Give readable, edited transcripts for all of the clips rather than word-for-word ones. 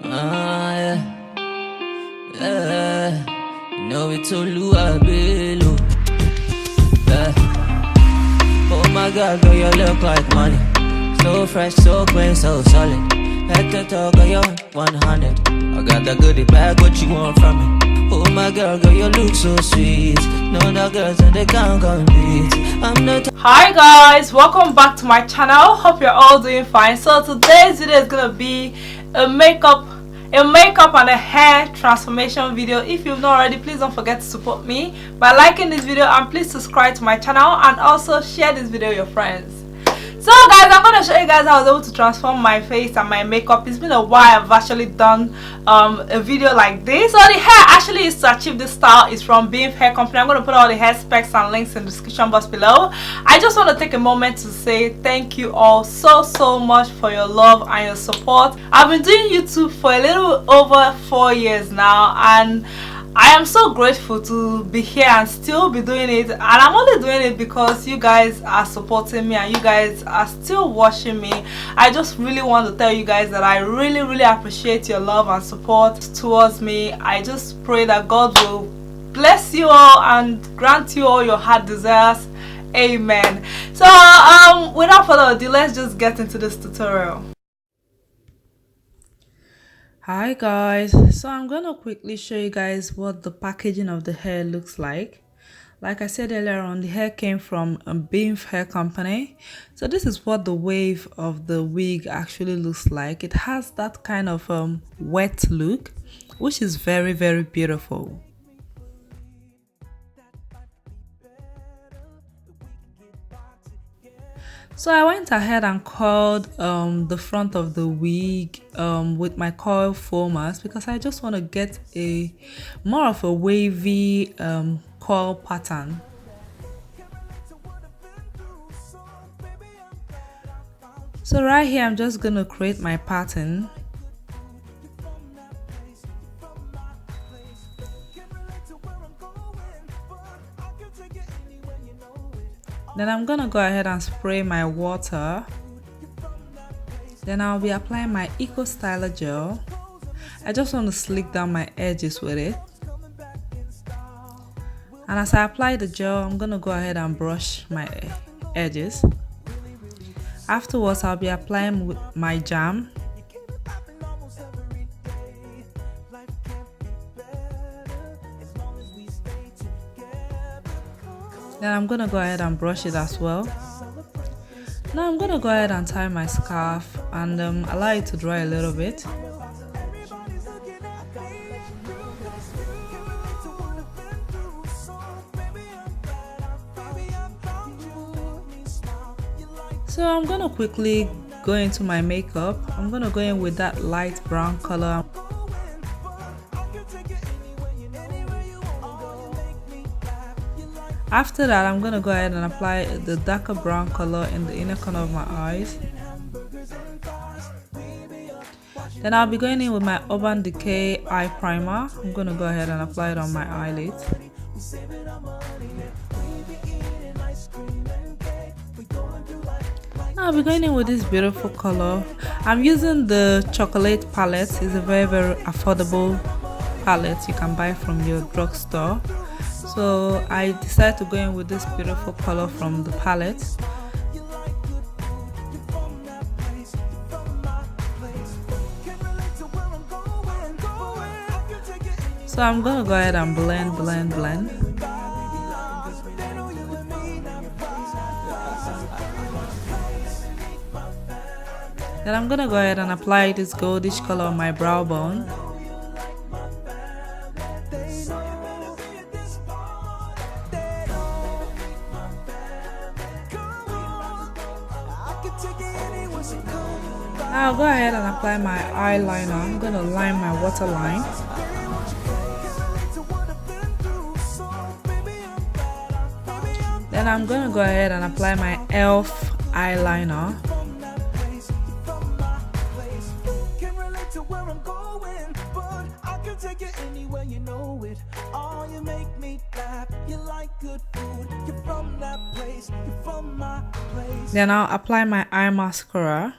Yeah, yeah. You know it's Oluwa Bello. Yeah. Oh my God, girl, you look like money. So fresh, so clean, so solid. Head to toe, girl, you're 100. I got that goodie bag, what you want from me? Oh my girl, you look so sweet. No other girls and they can't compete. I'm not. Hi guys, welcome back to my channel. Hope you're all doing fine. So today's video is gonna be a makeup and a hair transformation video. If you've not already, please don't forget to support me by liking this video, and please subscribe to my channel and also share this video with your friends. So guys, I'm going to show you guys how I was able to transform my face and my makeup. It's been a while I've actually done a video like this. So the hair actually is to achieve this style is from Binf Hair company. I'm going to put all the hair specs and links in the description box below. I just want to take a moment to say thank you all so much for your love and your support. I've been doing YouTube for a little over 4 years now, and I am so grateful to be here and still be doing it, and I'm only doing it because you guys are supporting me and you guys are still watching me. I just really want to tell you guys that I really appreciate your love and support towards me. I just pray that God will bless you all and grant you all your heart desires. Amen. So without further ado, let's just get into this tutorial. Hi guys, so I'm gonna quickly show you guys what the packaging of the hair looks like. Like I said earlier on, the hair came from a Binf Hair company. So this is what the wave of the wig actually looks like. It has that kind of wet look, which is very beautiful. So I went ahead and coiled the front of the wig with my coil formers because I just want to get a more of a wavy coil pattern. So right here I'm just going to create my pattern. Then I'm gonna go ahead and spray my water. Then I'll be applying my Eco Styler gel. I just want to slick down my edges with it. And as I apply the gel, I'm gonna go ahead and brush my edges. Afterwards, I'll be applying my jam. Then I'm gonna go ahead and brush it as well. Now I'm gonna go ahead and tie my scarf and allow it to dry a little bit. So I'm gonna quickly go into my makeup. I'm gonna go in with that light brown color. After that, I'm going to go ahead and apply the darker brown color in the inner corner of my eyes. Then I'll be going in with my Urban Decay eye primer. I'm going to go ahead and apply it on my eyelids. Now I'll be going in with this beautiful color. I'm using the chocolate palette. It's a very affordable palette you can buy from your drugstore. So I decided to go in with this beautiful color from the palette. So I'm gonna go ahead and blend. Then I'm gonna go ahead and apply this goldish color on my brow bone. Now I'll go ahead and apply my eyeliner. I'm going to line my waterline. Then I'm going to go ahead and apply my e.l.f. eyeliner. Then I'll apply my eye mascara.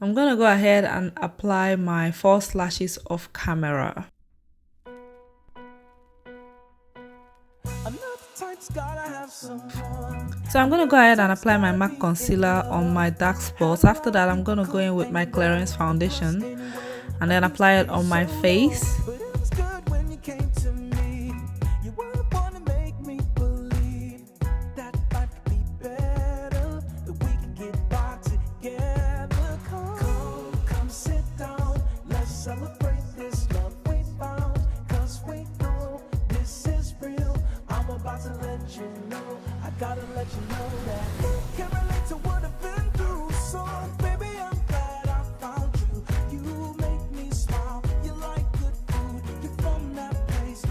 I'm gonna go ahead and apply my false lashes off camera. So I'm gonna go ahead and apply my MAC concealer on my dark spots. After that, I'm gonna go in with my clearance foundation and then apply it on my face. Gotta let you know that can't relate to what I've been through. So baby, I'm glad I found you. You make me smile. You like good food. You're from that place.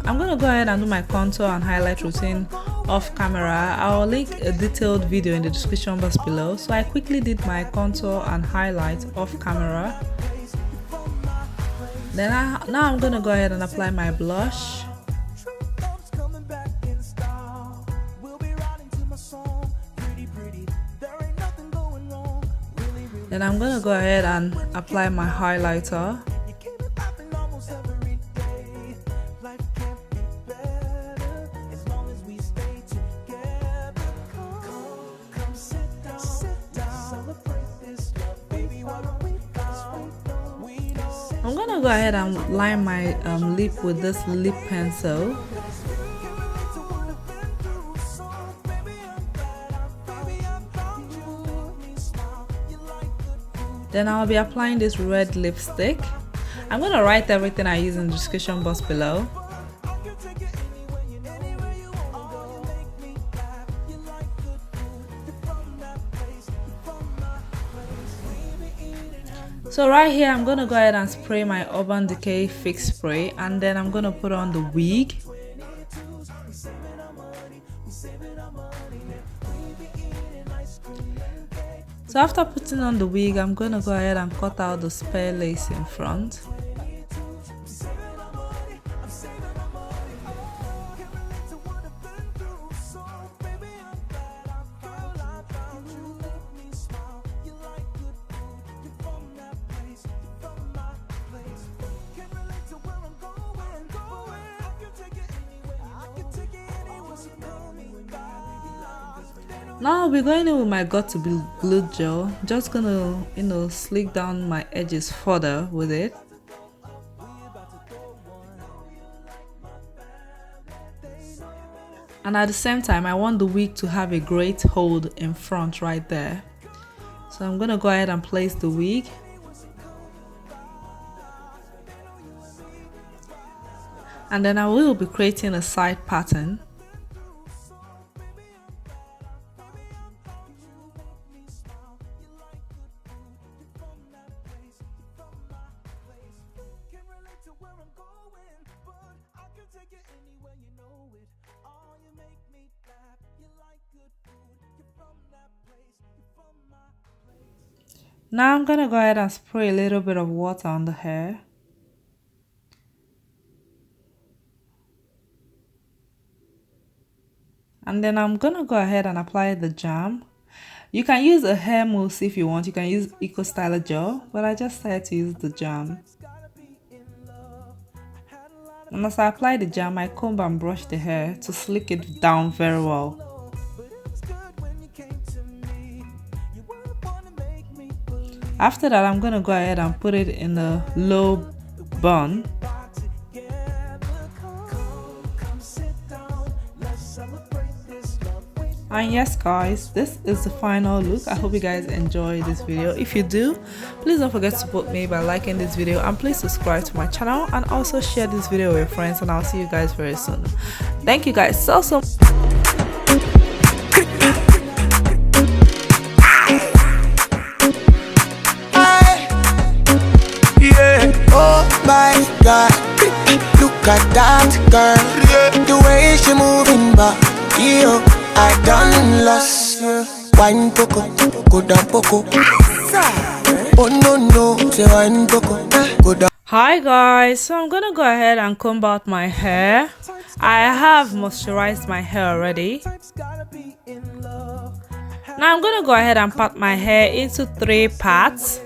I'm gonna go ahead and do my contour and highlight routine off camera. I'll link a detailed video in the description box below. So I quickly did my contour and highlight off camera. Then now I'm gonna go ahead and apply my blush. Then I'm gonna go ahead and apply my highlighter. I'm gonna go ahead and line my lip with this lip pencil. Then I'll be applying this red lipstick. I'm gonna write everything I use in the description box below. So right here, I'm gonna go ahead and spray my Urban Decay Fix Spray, and then I'm gonna put on the wig. So after putting on the wig, I'm going to go ahead and cut out the spare lace in front. Now I'll be going in with my Got To Be glue gel. Just gonna, slick down my edges further with it. And at the same time, I want the wig to have a great hold in front right there. So I'm gonna go ahead and place the wig. And then I will be creating a side pattern. Now I'm gonna go ahead and spray a little bit of water on the hair. And then I'm gonna go ahead and apply the jam. You can use a hair mousse if you want. You can use Eco Styler gel, but I just decided to use the jam. And as I apply the jam, I comb and brush the hair to slick it down very well. After that, I'm gonna go ahead and put it in a low bun. And yes guys, this is the final look. I hope you guys enjoy this video. If you do, please don't forget to support me by liking this video, and please subscribe to my channel and also share this video with your friends, and I'll see you guys very soon. Thank you guys so much. Oh my God, look at that girl, the way she moving back, yo, I done lost. Wine poco, go down poco. Oh no, say wine poco, go down. Hi guys, so I'm gonna go ahead and comb out my hair. I have moisturized my hair already. Now I'm going to go ahead and part my hair into 3 parts.